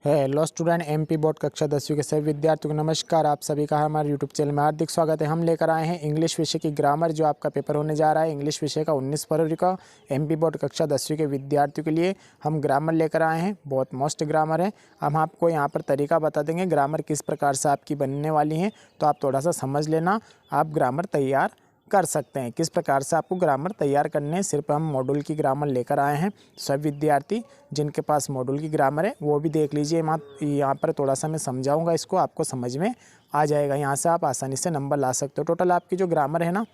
Hello student, MP board कक्षा 10वीं के सभी विद्यार्थियों को नमस्कार। आप सभी का हमारे यूट्यूब चैनल में हार्दिक स्वागत है। हम लेकर आए हैं इंग्लिश विषय की ग्रामर, जो आपका पेपर होने जा रहा है इंग्लिश विषय का 19 फरवरी का एमपी बोर्ड कक्षा 10वीं के विद्यार्थियों के लिए हम ग्रामर लेकर आए हैं। बहुत मस्त ग्रामर है। हम आपको यहाँ पर तरीका बता देंगे ग्रामर किस प्रकार से आपकी बनने वाली है, तो आप थोड़ा सा समझ लेना, आप ग्रामर तैयार कर सकते हैं। किस प्रकार से आपको ग्रामर तैयार करने हैं, सिर्फ हम मॉड्यूल की ग्रामर लेकर आए हैं। सब विद्यार्थी जिनके पास मॉड्यूल की ग्रामर है वो भी देख लीजिए। यहाँ पर थोड़ा सा मैं समझाऊंगा, इसको आपको समझ में आ जाएगा। यहाँ से आप आसानी से नंबर ला सकते हो। टोटल आपकी जो ग्रामर है ना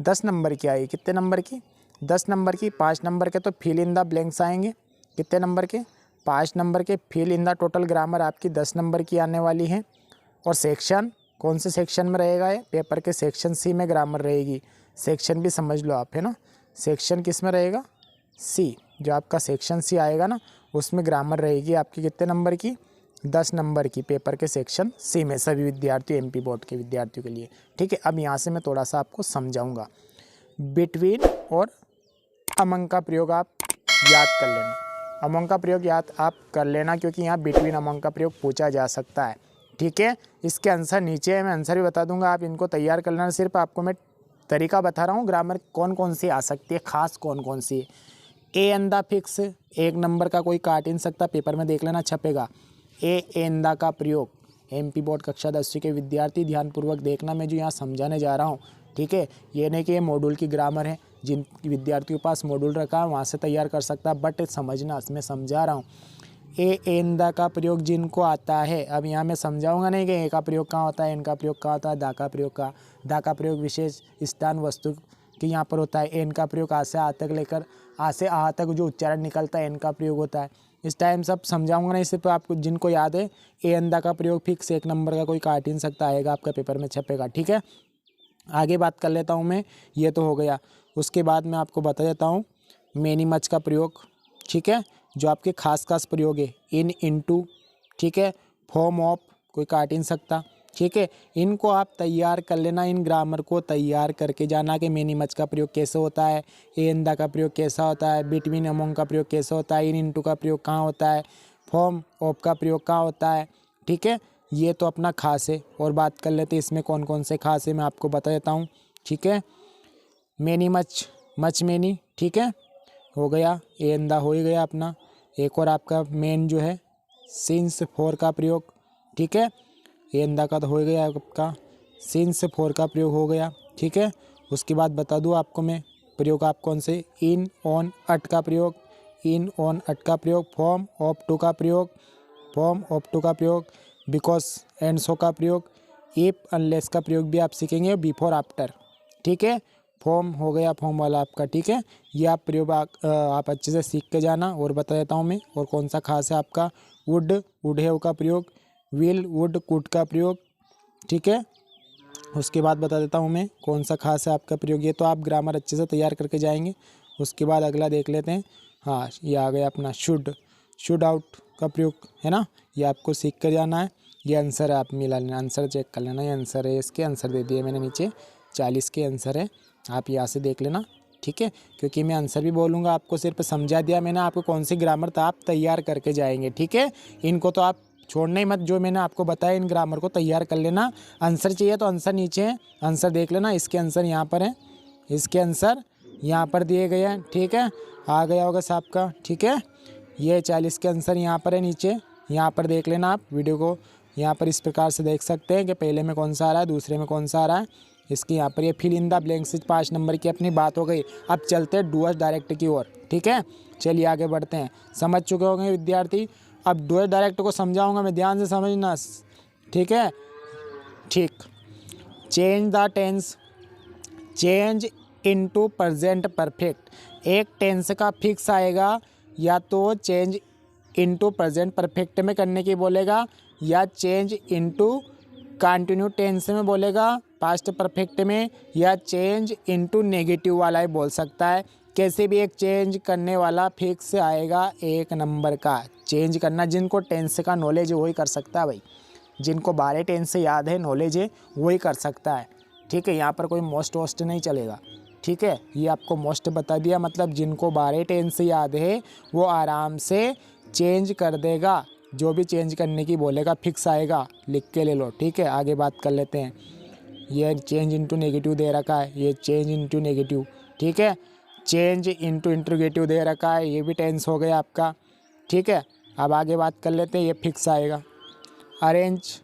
10 नंबर की आएगी। कितने नंबर की? 10 नंबर की। 5 नंबर के तो फिल इन द ब्लैंक्स आएंगे। कितने नंबर के? 5 नंबर के fill in the total grammar आपकी 10 नंबर की आने वाली है। और सेक्शन कौन से सेक्शन में रहेगा? ये पेपर के सेक्शन सी में ग्रामर रहेगी। सेक्शन भी समझ लो आप, है ना। सेक्शन किस में रहेगा? सी। जो आपका सेक्शन सी आएगा ना उसमें ग्रामर रहेगी आपकी कितने नंबर की? 10 नंबर की, पेपर के सेक्शन सी में, सभी विद्यार्थियों एमपी बोर्ड के विद्यार्थियों के लिए। ठीक है, अब यहाँ से मैं थोड़ा सा आपको समझाऊंगा। बिटवीन और अमंग का प्रयोग आप याद कर लेना। अमंग का प्रयोग याद आप कर लेना, क्योंकि यहाँ बिटवीन अमंग का प्रयोग पूछा जा सकता है। ठीक है, इसके आंसर नीचे है, मैं आंसर भी बता दूंगा, आप इनको तैयार कर लेना। सिर्फ आपको मैं तरीका बता रहा हूँ ग्रामर कौन कौन सी आ सकती है, खास कौन कौन सी है। ए अंदा फिक्स, 1 नंबर का कोई काट ही नहीं सकता, पेपर में देख लेना छपेगा। ए एंदा का प्रयोग, एमपी बोर्ड कक्षा 10वीं के विद्यार्थी ध्यानपूर्वक देखना, मैं जो यहाँ समझाने जा रहा हूँ। ठीक है, ये नहीं कि ये मॉड्यूल की ग्रामर है, जिन विद्यार्थियों के पास मॉड्यूल रखा है वहाँ से तैयार कर सकता, बट समझना, मैं समझा रहा हूँ। ए एंदा का प्रयोग जिनको आता है, अब यहाँ मैं समझाऊंगा नहीं कि ए का प्रयोग कहाँ होता है, एन का प्रयोग कहाँ होता है, दा का प्रयोग का। दा का प्रयोग विशेष स्थान वस्तु कि यहाँ पर होता है। एन का प्रयोग आ से आ तक लेकर आ से आ तक जो उच्चारण निकलता है एन का प्रयोग होता है। इस टाइम सब समझाऊंगा नहीं, सिर्फ आपको जिनको याद है ए अंदा का प्रयोग फिक्स 1 नंबर का कोई काट ही नहीं सकता, आएगा आपका पेपर में छपेगा। ठीक है, आगे बात कर लेता हूँ मैं। ये तो हो गया। उसके बाद मैं आपको बता देता हूँ मेनी मच का प्रयोग। ठीक है, जो आपके खास खास प्रयोग है, इन, इनटू, ठीक है, फॉर्म ऑफ, कोई काट ही नहीं सकता। ठीक है, इनको आप तैयार कर लेना, इन ग्रामर को तैयार करके जाना कि मेनी मच का प्रयोग कैसे होता है, एंदा का प्रयोग कैसा होता है, बिटवीन अमंग का प्रयोग कैसा होता है, इन इनटू का प्रयोग कहाँ होता है, फॉर्म ऑफ का प्रयोग कहाँ होता है। ठीक है, ये तो अपना खास है। और बात कर लेते हैं इसमें कौन कौन से खास है, मैं आपको बता देता हूँ। ठीक है, मेनी मच, मच मेनी, ठीक है, हो गया। एंदा हो ही गया अपना। एक और आपका मेन जो है सिंस फॉर का प्रयोग। ठीक है, एंदा का तो हो गया आपका, सिंस फॉर का प्रयोग हो गया। ठीक है, उसके बाद बता दूँ आपको मैं प्रयोग आप कौन से, इन, ऑन, अट का प्रयोग, इन, ऑन, अट का प्रयोग, फॉर्म ऑफ टू का प्रयोग, फॉर्म ऑफ टू का प्रयोग, बिकॉज एंड सो का प्रयोग, इफ अनलेस का प्रयोग भी आप सीखेंगे, बिफोर आफ्टर। ठीक है, फॉर्म हो गया फॉर्म वाला आपका। ठीक है, ये आप प्रयोग आप अच्छे से सीख के जाना। और बता देता हूँ मैं और कौन सा खास है आपका, वुड, वुड हैव का प्रयोग, विल, वुड, कुड का प्रयोग। ठीक है, उसके बाद बता देता हूँ मैं कौन सा खास है आपका प्रयोग। ये तो आप ग्रामर अच्छे से तैयार करके जाएंगे। उसके बाद अगला देख लेते हैं। हाँ, ये आ गया अपना शुड, शुड आउट का प्रयोग, है ना। ये आपको सीख कर जाना है। ये आंसर है, आप मिला लेना, आंसर चेक कर लेना। ये आंसर है, इसके आंसर दे दिए मैंने नीचे, 40 के आंसर है, आप यहाँ से देख लेना। ठीक है, क्योंकि मैं आंसर भी बोलूँगा, आपको सिर्फ समझा दिया मैंने आपको कौन सी ग्रामर था, आप तैयार करके जाएंगे। ठीक है, इनको तो आप छोड़ना ही मत, जो मैंने आपको बताया इन ग्रामर को तैयार कर लेना। आंसर चाहिए तो आंसर नीचे है, आंसर देख लेना। इसके आंसर यहाँ पर है, इसके आंसर यहाँ पर दिए गए हैं। ठीक है, आ गया होगा साहब का। ठीक है, ये 40 के आंसर यहाँ पर है नीचे, यहाँ पर देख लेना। आप वीडियो को यहाँ पर इस प्रकार से देख सकते हैं कि पहले में कौन सा आ रहा है, दूसरे में कौन सा आ रहा है। इसकी यहाँ पर ये fill in the blanks 5 number की अपनी बात हो गई। अब चलते हैं डूअर्स डायरेक्ट की ओर। ठीक है, चलिए आगे बढ़ते हैं। समझ चुके होंगे विद्यार्थी। अब डूअर्स डायरेक्ट को समझाऊंगा मैं, ध्यान से समझना। ठीक है, ठीक। Change the tense, change into present perfect. एक टेंस का फिक्स आएगा, या तो चेंज इनटू प्रेजेंट परफेक्ट में करने की बोलेगा, या चेंज इनटू कंटिन्यू टेंस में बोलेगा पास्ट परफेक्ट में, या चेंज इनटू नेगेटिव वाला ही बोल सकता है। कैसे भी एक चेंज करने वाला फिक्स आएगा 1 नंबर का। चेंज करना, जिनको टेंस का नॉलेज है वही कर सकता है भाई, जिनको 12 टेंस से याद है, नॉलेज है, वही कर सकता है। ठीक है, यहाँ पर कोई मोस्ट वोस्ट नहीं चलेगा। ठीक है, ये आपको मोस्ट बता दिया, मतलब जिनको 12 टेंस से याद है वो आराम से चेंज कर देगा जो भी चेंज करने की बोलेगा फिक्स आएगा, लिख के ले लो। ठीक है, आगे बात कर लेते हैं। ये चेंज इनटू नेगेटिव दे रखा है, ये चेंज इनटू नेगेटिव। ठीक है, चेंज इनटू इंट्रोगेटिव दे रखा है, ये भी टेंस हो गया आपका। ठीक है, अब आगे बात कर लेते हैं, ये फिक्स आएगा। Arrange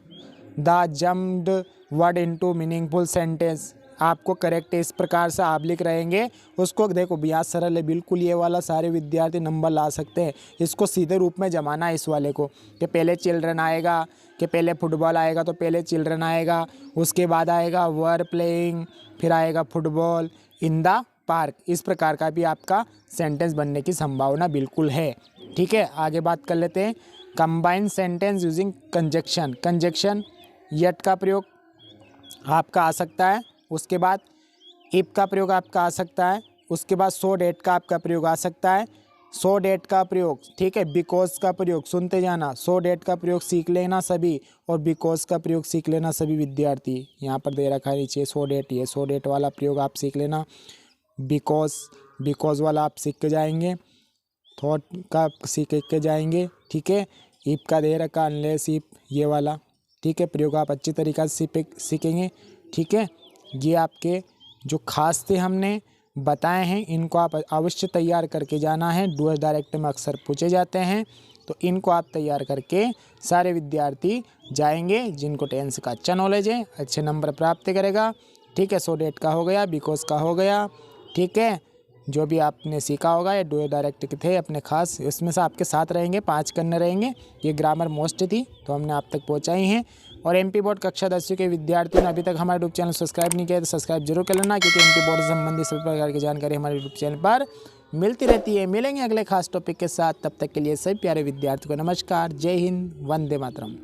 the jumped word into meaningful sentence, आपको करेक्ट इस प्रकार से आप लिख रहेंगे उसको। देखो यहाँ सरल है बिल्कुल, ये वाला सारे विद्यार्थी नंबर ला सकते हैं। इसको सीधे रूप में जमाना है इस वाले को, कि पहले चिल्ड्रन आएगा, कि पहले फुटबॉल आएगा तो पहले चिल्ड्रन आएगा, उसके बाद आएगा वर प्लेइंग, फिर आएगा फुटबॉल इन द पार्क। इस प्रकार का भी आपका सेंटेंस बनने की संभावना बिल्कुल है। ठीक है, आगे बात कर लेते हैं। Combine sentence using conjunction, conjunction yet का प्रयोग आपका आ सकता है, उसके बाद इफ का प्रयोग आपका आ सकता है, उसके बाद सो डेट का आपका प्रयोग आ सकता है। सो डेट का प्रयोग, ठीक है, बिकॉज का प्रयोग सुनते जाना, सो डेट का प्रयोग सीख लेना सभी, और बिकॉज का प्रयोग सीख लेना सभी विद्यार्थी। यहाँ पर दे रखा है नीचे सो डेट, ये सो डेट वाला प्रयोग आप सीख लेना। बिकॉज वाला आप सीख के जाएंगे, थॉट का सीख के जाएंगे। ठीक है, इफ का दे रखा अनलेस इफ, ये वाला। ठीक है, प्रयोग आप अच्छी तरीक़ा से सीखेंगे। ठीक है, ये आपके जो खास थे हमने बताए हैं, इनको आप अवश्य तैयार करके जाना है। डूअर्स डायरेक्ट में अक्सर पूछे जाते हैं, तो इनको आप तैयार करके सारे विद्यार्थी जाएंगे जिनको टेंस का अच्छा नॉलेज है, अच्छे नंबर प्राप्त करेगा। ठीक है, सो डेट का हो गया, बिकॉज का हो गया। ठीक है, जो भी आपने सीखा होगा ये डूअर्स डायरेक्ट के थे अपने खास, इसमें से आपके साथ रहेंगे, 5 करने रहेंगे। ये ग्रामर मोस्ट थी तो हमने आप तक पहुँचाई हैं। और एमपी बोर्ड कक्षा 10वीं के विद्यार्थियों ने अभी तक हमारे यूट्यूब चैनल सब्सक्राइब नहीं किया तो सब्सक्राइब जरूर कर लेना, क्योंकि एमपी बोर्ड से संबंधित सभी प्रकार की जानकारी हमारे यूट्यूब चैनल पर मिलती रहती है। मिलेंगे अगले खास टॉपिक के साथ, तब तक के लिए सभी प्यारे विद्यार्थियों को नमस्कार, जय हिंद, वंदे मातरम।